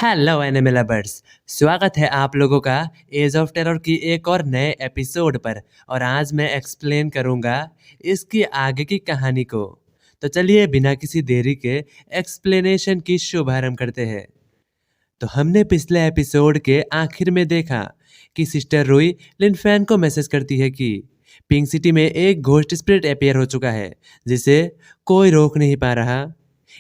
Hello anime lovers. स्वागत है आप लोगों का एज ऑफ टेरर की एक और नए एपिसोड पर। और आज मैं एक्सप्लेन करूंगा इसकी आगे की कहानी को। तो चलिए बिना किसी देरी के एक्सप्लेनेशन की शुभारंभ करते हैं। तो हमने पिछले एपिसोड के आखिर में देखा कि सिस्टर रुई लिनफैन को मैसेज करती है कि पिंक सिटी में एक घोस्ट स्पिरिट अपीयर हो चुका है जिसे कोई रोक नहीं पा रहा।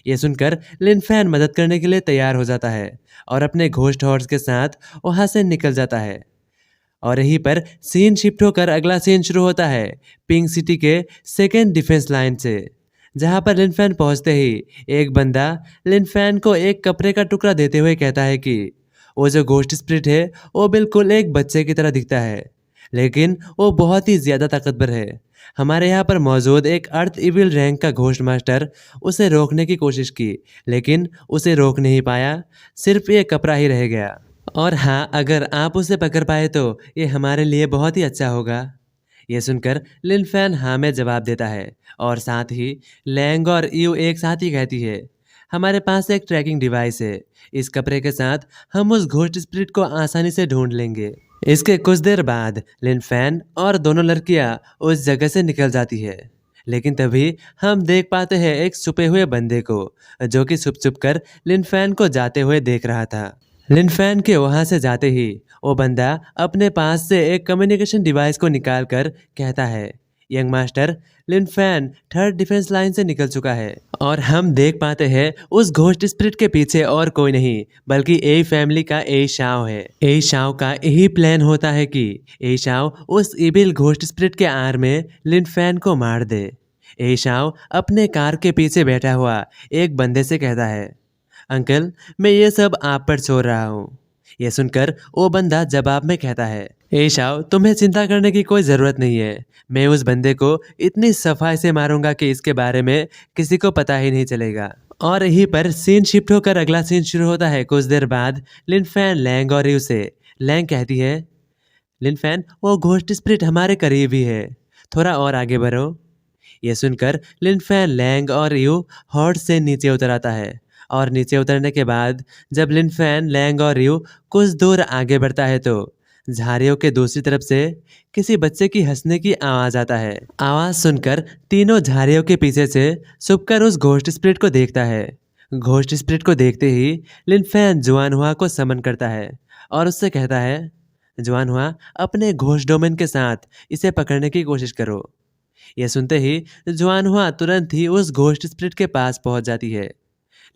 ये सुनकर लिनफैन मदद करने के लिए तैयार हो जाता है और अपने घोस्ट हॉर्स के साथ वहां से निकल जाता है। और यहीं पर सीन शिफ्ट होकर अगला सीन शुरू होता है पिंक सिटी के सेकेंड डिफेंस लाइन से, जहां पर लिनफैन पहुंचते ही एक बंदा लिनफैन को एक कपड़े का टुकड़ा देते हुए कहता है कि वो जो घोस्ट स्पिरिट है वो बिल्कुल एक बच्चे की तरह दिखता है, लेकिन वो बहुत ही ज्यादा ताकतवर है। हमारे यहाँ पर मौजूद एक अर्थ इविल रैंक का घोस्ट मास्टर उसे रोकने की कोशिश की, लेकिन उसे रोक नहीं पाया, सिर्फ ये कपड़ा ही रह गया। और हाँ, अगर आप उसे पकड़ पाए तो ये हमारे लिए बहुत ही अच्छा होगा। ये सुनकर लिनफैन हाँ में जवाब देता है और साथ ही लैंग और यू एक साथ ही कहती है, हमारे पास एक ट्रैकिंग डिवाइस है, इस कपड़े के साथ हम उस घोस्ट स्पिरिट को आसानी से ढूंढ लेंगे। इसके कुछ देर बाद लिनफैन और दोनों लड़कियां उस जगह से निकल जाती है, लेकिन तभी हम देख पाते हैं एक छुपे हुए बंदे को जो कि छुप छुप कर लिनफैन को जाते हुए देख रहा था। लिनफैन के वहां से जाते ही वो बंदा अपने पास से एक कम्युनिकेशन डिवाइस को निकाल कर कहता है, young master, Linfan third defence line से निकल चुका है। और हम देख पाते हैं उस घोस्ट स्पिरिट के पीछे और कोई नहीं बल्कि ए फैमिली का ए शाओ है। ए शाओ का यही प्लान होता है कि ए शाओ उस इविल घोस्ट स्पिरिट के आर में लिनफैन को मार दे। ए शाओ अपने कार के पीछे बैठा हुआ एक बंदे से कहता है, अंकल, मैं ये सब आप पर छोड़ रहा हूँ। ये सुनकर वो बंदा जवाब में कहता है, ए शाओ, तुम्हें चिंता करने की कोई ज़रूरत नहीं है, मैं उस बंदे को इतनी सफाई से मारूंगा कि इसके बारे में किसी को पता ही नहीं चलेगा। और यहीं पर सीन शिफ्ट होकर अगला सीन शुरू होता है कुछ देर बाद लिनफैन, लैंग और यू से। लैंग कहती है, लिनफैन, वो घोस्ट स्पिरिट हमारे करीब ही है, थोड़ा और आगे बढ़ो। ये सुनकर लिनफैन, लैंग और यू हॉर्स से नीचे उतर आता है। और नीचे उतरने के बाद जब लिनफैन, लैंग और यू कुछ दूर आगे बढ़ता है तो झाड़ियों के दूसरी तरफ से किसी बच्चे की हंसने की आवाज आता है। आवाज सुनकर तीनों झाड़ियों के पीछे से छुपकर उस घोस्ट स्पिरिट को देखता है। घोस्ट स्पिरिट को देखते ही लिनफैन जुआनहुआ को समन करता है और उससे कहता है, जुआनहुआ, अपने घोस्ट डोमेन के साथ इसे पकड़ने की कोशिश करो। यह सुनते ही जुआनहुआ तुरंत ही उस घोस्ट स्पिरिट के पास पहुंच जाती है,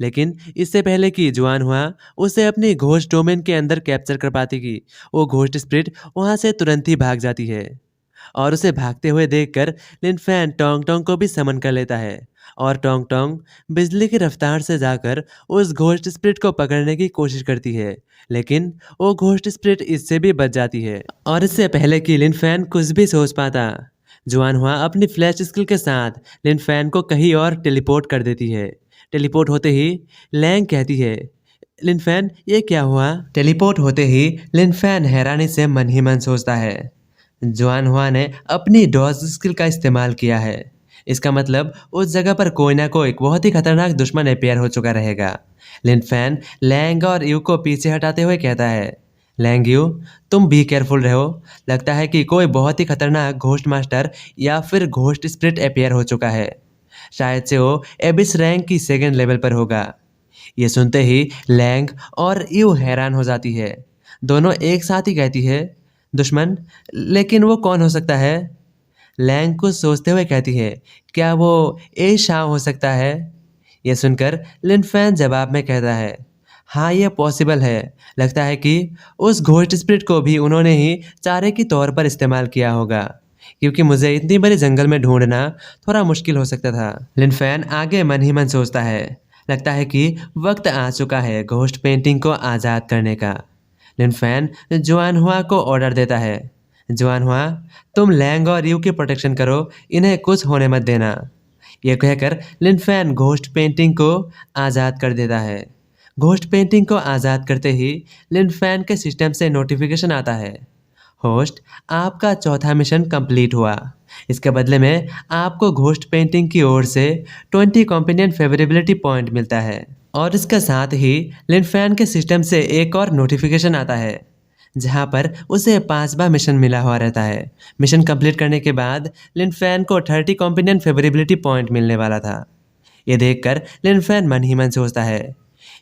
लेकिन इससे पहले कि जुआनहुआ उसे अपनी घोस्ट डोमेन के अंदर कैप्चर कर पाती कि वो घोस्ट स्पिरिट वहां से तुरंत ही भाग जाती है। और उसे भागते हुए देखकर लिनफैन टोंग टोंग को भी समन कर लेता है और टोंग टोंग बिजली की रफ्तार से जाकर उस घोस्ट स्पिरिट को पकड़ने की कोशिश करती है, लेकिन वो घोस्ट स्पिरिट इससे भी बच जाती है। और इससे पहले कि लिनफैन कुछ भी सोच पाता, जुआनहुआ अपनी फ्लैश स्किल के साथ लिनफैन को कहीं और टेलीपोर्ट कर देती है। टेलीपोर्ट होते ही लैंग कहती है, लिनफैन, ये क्या हुआ? टेलीपोर्ट होते ही लिनफैन हैरानी से मन ही मन सोचता है, जुआनहुआ ने अपनी डॉज स्किल का इस्तेमाल किया है, इसका मतलब उस जगह पर कोई ना कोई बहुत ही खतरनाक दुश्मन अपीयर हो चुका रहेगा। लिनफैन लैंग और यू को पीछे हटाते हुए कहता है, लैंग, यू, तुम भी केयरफुल रहो, लगता है कि कोई बहुत ही खतरनाक घोस्ट मास्टर या फिर घोस्ट स्पिरिट अपीयर हो चुका है, शायद से वो एबिस रैंक की सेकेंड लेवल पर होगा। ये सुनते ही लैंग और यू हैरान हो जाती है। दोनों एक साथ ही कहती है, दुश्मन, लेकिन वो कौन हो सकता है? लैंग कुछ सोचते हुए कहती है, क्या वो ए शाओ हो सकता है? ये सुनकर लिनफैन जवाब में कहता है, हाँ, ये पॉसिबल है, लगता है कि उस घोस्ट स्पिरिट को भी उन्होंने ही चारे के तौर पर इस्तेमाल किया होगा, क्योंकि मुझे इतनी बड़ी जंगल में ढूंढना थोड़ा मुश्किल हो सकता था। लिनफैन आगे मन ही मन सोचता है, लगता है कि वक्त आ चुका है घोस्ट पेंटिंग को आज़ाद करने का। लिनफैन जुआनहुआ को ऑर्डर देता है, जुआनहुआ, तुम लैंग और यू की प्रोटेक्शन करो, इन्हें कुछ होने मत देना। यह कहकर लिनफैन घोस्ट पेंटिंग को आज़ाद कर देता है। घोस्ट पेंटिंग को आज़ाद करते ही लिनफैन के सिस्टम से नोटिफिकेशन आता है, होस्ट, आपका चौथा मिशन कंप्लीट हुआ, इसके बदले में आपको घोस्ट पेंटिंग की ओर से 20 कॉम्पिनियन फेवरेबिलिटी पॉइंट मिलता है। और इसके साथ ही लिनफैन के सिस्टम से एक और नोटिफिकेशन आता है जहाँ पर उसे 5वां मिशन मिला हुआ रहता है। मिशन कंप्लीट करने के बाद लिनफैन को 30 कॉम्पिटेंट फेवरेबिलिटी पॉइंट मिलने वाला था। ये देखकर लिनफैन मन ही मन सोचता है,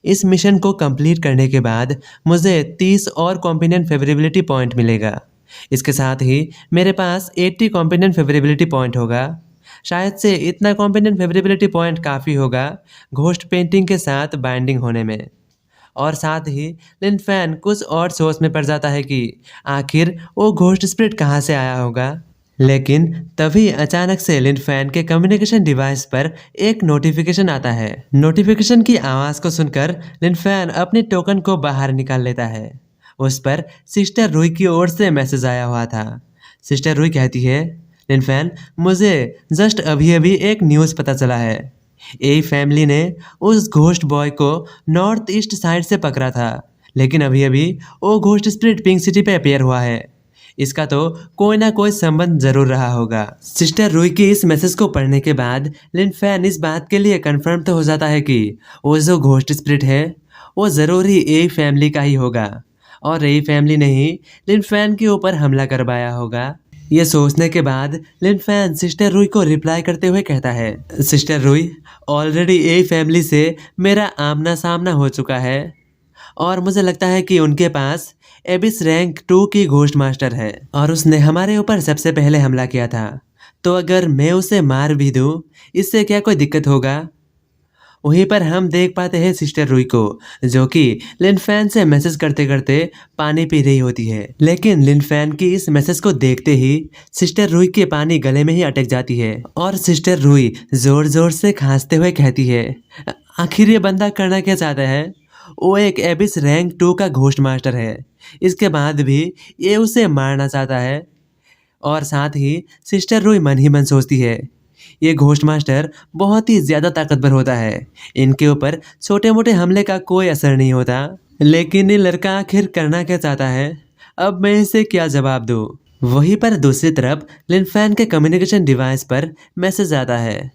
इस मिशन को कंप्लीट करने के बाद मुझे 30 और कॉम्पिटेंट फेवरेबिलिटी पॉइंट मिलेगा। इसके साथ ही मेरे पास 80 कॉम्पिटेंट फेवरेबिलिटी पॉइंट होगा। शायद से इतना कॉम्पिटेंट फेवरेबिलिटी पॉइंट काफ़ी होगा घोस्ट पेंटिंग के साथ बाइंडिंग होने में। और साथ ही लिनफैन कुछ और सोच में पड़ जाता है कि आखिर वो घोस्ट स्पिरिट कहाँ से आया होगा। लेकिन तभी अचानक से लिनफैन के कम्युनिकेशन डिवाइस पर एक नोटिफिकेशन आता है। नोटिफिकेशन की आवाज़ को सुनकर लिनफैन अपने टोकन को बाहर निकाल लेता है। उस पर सिस्टर रुई की ओर से मैसेज आया हुआ था। सिस्टर रुई कहती है, लिनफैन मुझे जस्ट अभी अभी एक न्यूज़ पता चला है। ए फैमिली ने उस घोस्ट बॉय को नॉर्थ ईस्ट साइड से पकड़ा था, लेकिन अभी अभी वो घोस्ट स्पिरिट पिंक सिटी पे अपेयर हुआ है। इसका तो कोई ना कोई संबंध जरूर रहा होगा। सिस्टर रुई की इस मैसेज को पढ़ने के बाद लिनफैन इस बात के लिए कंफर्म तो हो जाता है कि वो जो घोस्ट स्पिरिट है वो जरूर ही ए फैमिली का ही होगा और ए फैमिली ने ही लिनफैन के ऊपर हमला करवाया होगा। ये सोचने के बाद लिनफैन सिस्टर रुई को रिप्लाई करते हुए कहता है, सिस्टर रुई ऑलरेडी ए फैमिली से मेरा आमना सामना हो चुका है और मुझे लगता है कि उनके पास एबिस रैंक 2 की घोस्ट मास्टर है और उसने हमारे ऊपर सबसे पहले हमला किया था। तो अगर मैं उसे मार भी दूं, इससे क्या कोई दिक्कत होगा? वहीं पर हम देख पाते हैं सिस्टर रुई को, जो कि लिनफैन से मैसेज करते करते पानी पी रही होती है। लेकिन लिनफैन की इस मैसेज को देखते ही सिस्टर रुई के पानी गले में ही अटक जाती है और सिस्टर रुई जोर जोर से खांसते हुए कहती है, आखिर ये बंदा करना क्या चाहता है? वो एक एबिस रैंक 2 का घोस्ट मास्टर है, इसके बाद भी ये उसे मारना चाहता है। और साथ ही सिस्टर रुई मन ही मन सोचती है, ये घोस्ट मास्टर बहुत ही ज़्यादा ताकतवर होता है, इनके ऊपर छोटे मोटे हमले का कोई असर नहीं होता। लेकिन ये लड़का आखिर करना क्या चाहता है? अब मैं इसे क्या जवाब दूँ? वहीं पर दूसरी तरफ लिनफैन के कम्युनिकेशन डिवाइस पर मैसेज आता है,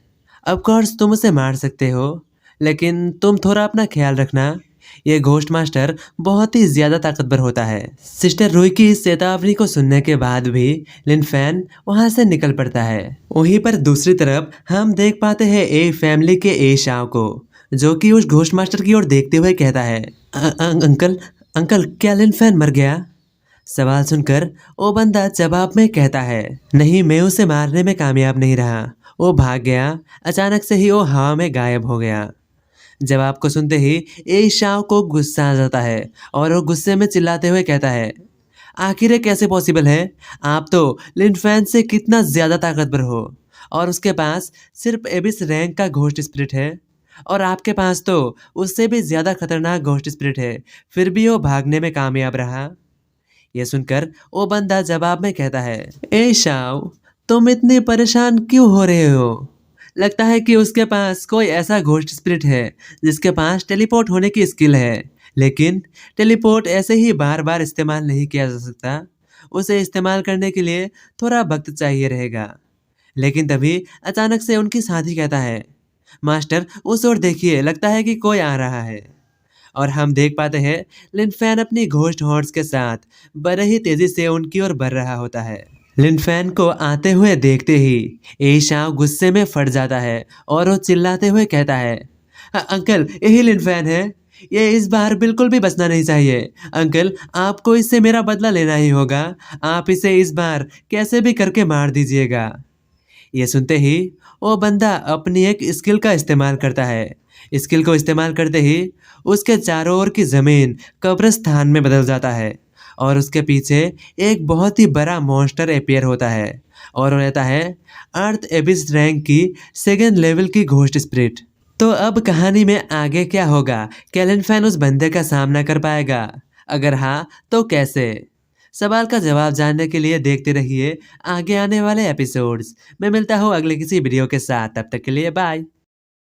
ऑफ कोर्स तुम उसे मार सकते हो, लेकिन तुम थोड़ा अपना ख्याल रखना, ये घोस्ट मास्टर बहुत ही ज़्यादा ताकतवर होता है। सिस्टर रुई की इस चेतावनी को सुनने के बाद भी लिनफैन वहाँ से निकल पड़ता है। वहीं पर दूसरी तरफ हम देख पाते हैं ए फैमिली के ए शाव को, जो कि उस घोस्ट मास्टर की ओर देखते हुए कहता है, अंकल अंकल क्या लिनफैन मर गया? सवाल सुनकर वो बंदा जवाब में कहता है, नहीं, मैं उसे मारने में कामयाब नहीं रहा, वो भाग गया। अचानक से ही वो हवा में गायब हो गया। जवाब को सुनते ही ए शाव को गुस्सा आ जाता है और वो गुस्से में चिल्लाते हुए कहता है, आखिर ये कैसे पॉसिबल है? आप तो लिनफैन से कितना ज़्यादा ताकतवर हो और उसके पास सिर्फ एबिस रैंक का घोस्ट स्पिरिट है और आपके पास तो उससे भी ज़्यादा खतरनाक घोस्ट स्पिरिट है, फिर भी वो भागने में कामयाब रहा। ये सुनकर वो बंदा जवाब में कहता है, ए शाव तुम इतने परेशान क्यों हो रहे हो? लगता है कि उसके पास कोई ऐसा घोस्ट स्पिरिट है जिसके पास टेलीपोर्ट होने की स्किल है, लेकिन टेलीपोर्ट ऐसे ही बार बार इस्तेमाल नहीं किया जा सकता, उसे इस्तेमाल करने के लिए थोड़ा वक्त चाहिए रहेगा। लेकिन तभी अचानक से उनकी साथी कहता है, मास्टर उस ओर देखिए, लगता है कि कोई आ रहा है। और हम देख पाते हैं लिनफैन अपनी घोस्ट हॉर्स के साथ बड़े ही तेजी से उनकी ओर बढ़ रहा होता है। लिनफैन को आते हुए देखते ही एशाव गुस्से में फट जाता है और वो चिल्लाते हुए कहता है, अंकल यही लिनफैन है, ये इस बार बिल्कुल भी बचना नहीं चाहिए। अंकल आपको इससे मेरा बदला लेना ही होगा, आप इसे इस बार कैसे भी करके मार दीजिएगा। ये सुनते ही वो बंदा अपनी एक स्किल का इस्तेमाल करता है। स्किल को इस्तेमाल करते ही उसके चारों ओर की ज़मीन कब्रिस्तान में बदल जाता है और उसके पीछे एक बहुत ही बड़ा मॉन्स्टर अपीयर होता है और वो रहता है अर्थ एबिस रैंक की 2nd लेवल की घोस्ट स्पिरिट। तो अब कहानी में आगे क्या होगा? क्या लिनफैन उस बंदे का सामना कर पाएगा? अगर हाँ तो कैसे? सवाल का जवाब जानने के लिए देखते रहिए आगे आने वाले एपिसोड्स। मैं मिलता हूँ अगले किसी वीडियो के साथ, तब तक के लिए बाय।